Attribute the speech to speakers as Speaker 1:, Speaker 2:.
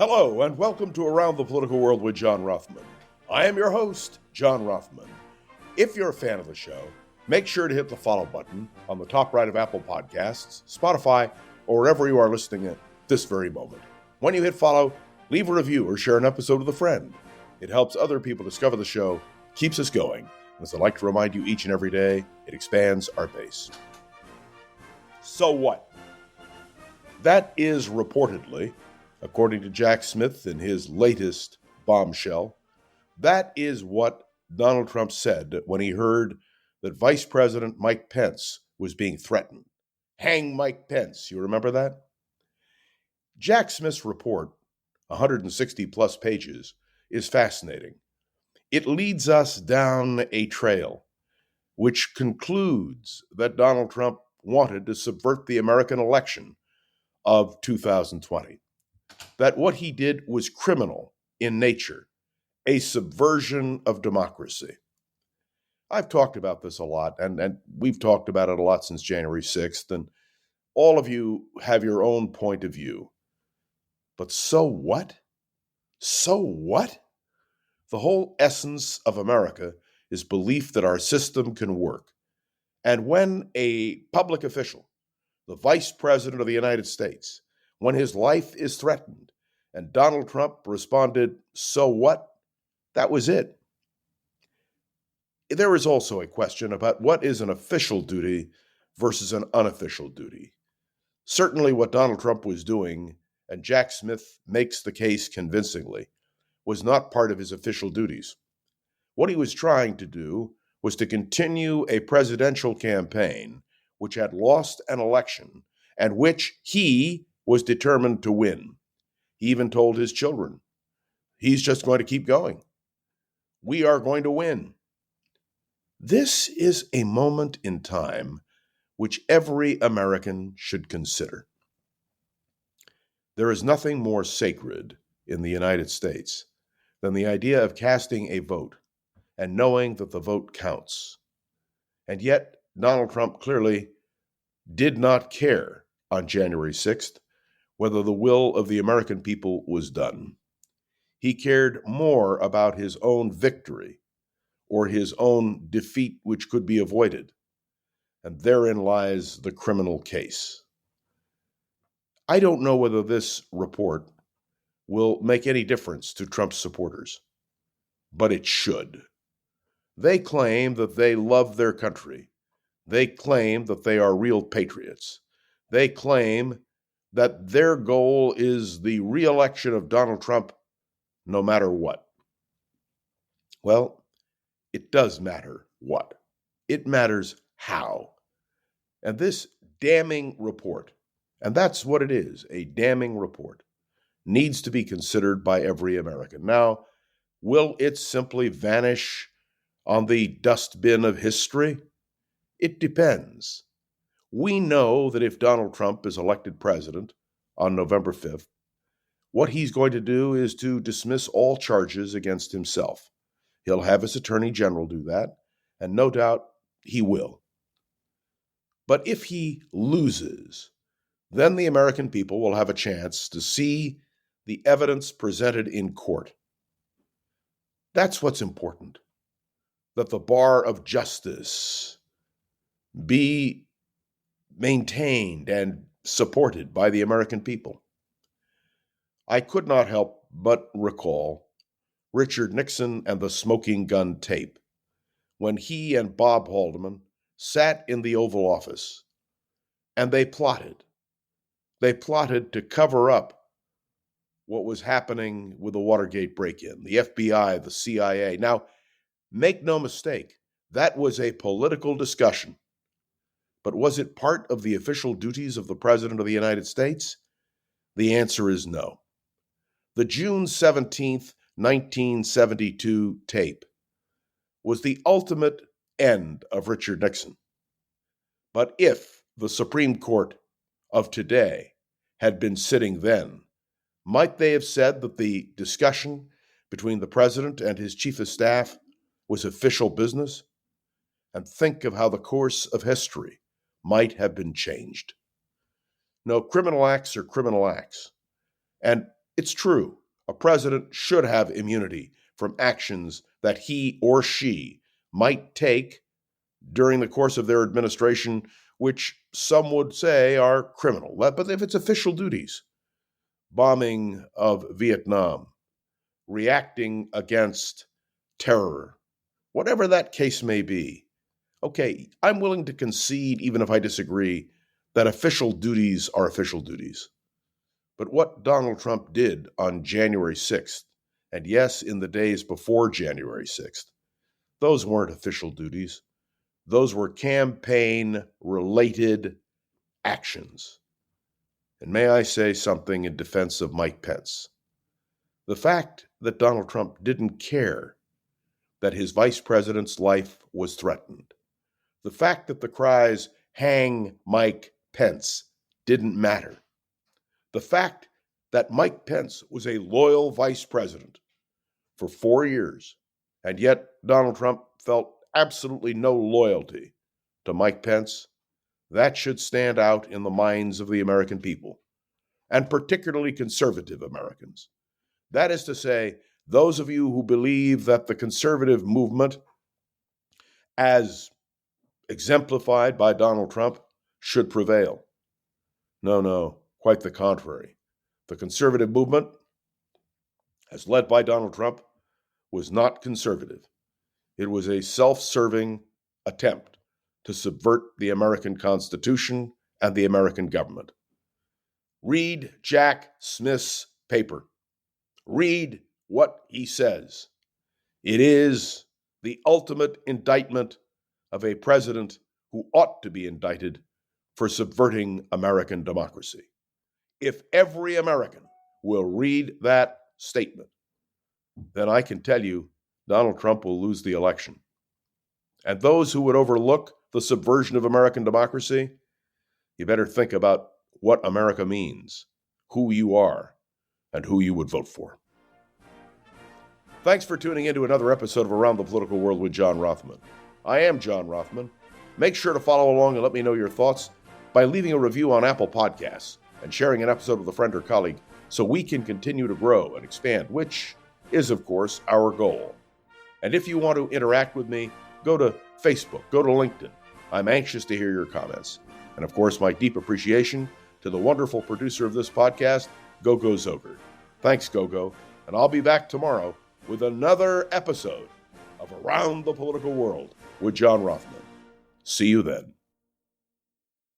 Speaker 1: Hello, and welcome to Around the Political World with John Rothman. I am your host, John Rothman. If you're a fan of the show, make sure to hit the follow button on the top right of Apple Podcasts, Spotify, or wherever you are listening at this very moment. When you hit follow, leave a review or share an episode with a friend. It helps other people discover the show, keeps us going. As I like to remind you each and every day, it expands our base. So what? That is reportedly, according to Jack Smith in his latest bombshell, that is what Donald Trump said when he heard that Vice President Mike Pence was being threatened. Hang Mike Pence, you remember that? Jack Smith's report, 160 plus pages, is fascinating. It leads us down a trail which concludes that Donald Trump wanted to subvert the American election of 2020. That what he did was criminal in nature, a subversion of democracy. I've talked about this a lot, and we've talked about it a lot since January 6th, and all of you have your own point of view. But so what? So what? The whole essence of America is belief that our system can work. And when a public official, the Vice President of the United States, when his life is threatened, and Donald Trump responded, "So what?" That was it. There is also a question about what is an official duty versus an unofficial duty. Certainly what Donald Trump was doing, and Jack Smith makes the case convincingly, was not part of his official duties. What he was trying to do was to continue a presidential campaign which had lost an election and which he was determined to win. He even told his children, he's just going to keep going. We are going to win. This is a moment in time which every American should consider. There is nothing more sacred in the United States than the idea of casting a vote and knowing that the vote counts. And yet, Donald Trump clearly did not care on January 6th whether the will of the American people was done. He cared more about his own victory or his own defeat, which could be avoided. And therein lies the criminal case. I don't know whether this report will make any difference to Trump's supporters, but it should. They claim that they love their country. They claim that they are real patriots. They claim that their goal is the re-election of Donald Trump no matter what. Well, it does matter what. It matters how. And this damning report, and that's what it is, a damning report, needs to be considered by every American. Now, will it simply vanish on the dustbin of history? It depends. We know that if Donald Trump is elected president on November 5th, what he's going to do is to dismiss all charges against himself. He'll have his attorney general do that, and no doubt he will. But if he loses, then the American people will have a chance to see the evidence presented in court. That's what's important, that the bar of justice be maintained and supported by the American people. I could not help but recall Richard Nixon and the smoking gun tape, when he and Bob Haldeman sat in the Oval Office, and they plotted. They plotted to cover up what was happening with the Watergate break-in, the FBI, the CIA. Now, make no mistake, that was a political discussion. But was it part of the official duties of the President of the United States? The answer is no. The June 17th, 1972 tape was the ultimate end of Richard Nixon. But if the Supreme Court of today had been sitting then, might they have said that the discussion between the President and his Chief of Staff was official business? And think of how the course of history might have been changed. No, criminal acts are criminal acts. And It's true, a president should have immunity from actions that he or she might take during the course of their administration, which some would say are criminal. But if it's official duties, bombing of Vietnam, reacting against terror, whatever that case may be, okay, I'm willing to concede, even if I disagree, that official duties are official duties. But what Donald Trump did on January 6th, and yes, in the days before January 6th, those weren't official duties. Those were campaign-related actions. And may I say something in defense of Mike Pence? The fact that Donald Trump didn't care that his vice president's life was threatened, the fact that the cries, "Hang Mike Pence," didn't matter, the fact that Mike Pence was a loyal vice president for 4 years, and yet Donald Trump felt absolutely no loyalty to Mike Pence, that should stand out in the minds of the American people, and particularly conservative Americans. That is to say, those of you who believe that the conservative movement, as exemplified by Donald Trump, should prevail. No, quite the contrary. The conservative movement, as led by Donald Trump, was not conservative. It was a self-serving attempt to subvert the American Constitution and the American government. Read Jack Smith's paper. Read what he says. It is the ultimate indictment of a president who ought to be indicted for subverting American democracy. If every American will read that statement, then I can tell you Donald Trump will lose the election. And those who would overlook the subversion of American democracy, you better think about what America means, who you are, and who you would vote for. Thanks for tuning in to another episode of Around the Political World with John Rothman. I am John Rothman. Make sure to follow along and let me know your thoughts by leaving a review on Apple Podcasts and sharing an episode with a friend or colleague so we can continue to grow and expand, which is, of course, our goal. And if you want to interact with me, go to Facebook, go to LinkedIn. I'm anxious to hear your comments. And of course, my deep appreciation to the wonderful producer of this podcast, Gogo Zogert. Thanks, Gogo. And I'll be back tomorrow with another episode of Around the Political World with John Rothman. See you then.